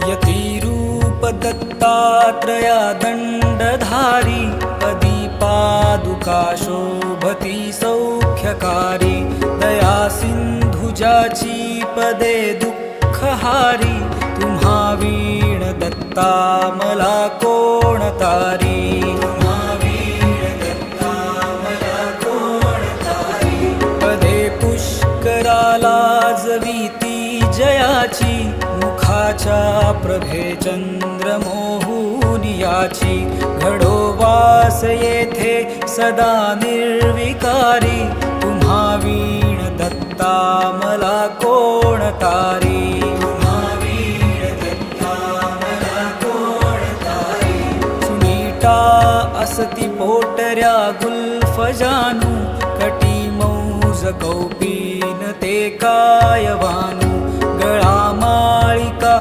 यतिरूप दत्तात्रया दण्डधारी पदी पादुका शोभती सौख्यकारी दया सिंधुजाची पदे दुःखहारी तुम्हा वीण दत्ता मला कोण तारी पदे पुष्कराला जवीती जयाची मुखाच्या प्रभे चंद्र मोहुनियाची घडो वास येथे सदा निर्विकारी तुम्हा वीण दत्ता मला कोण तारी सुनीता असती पोटऱ्या गुल्फ जानू कटी मौज कौपीन ते काय वानू गळा माळिका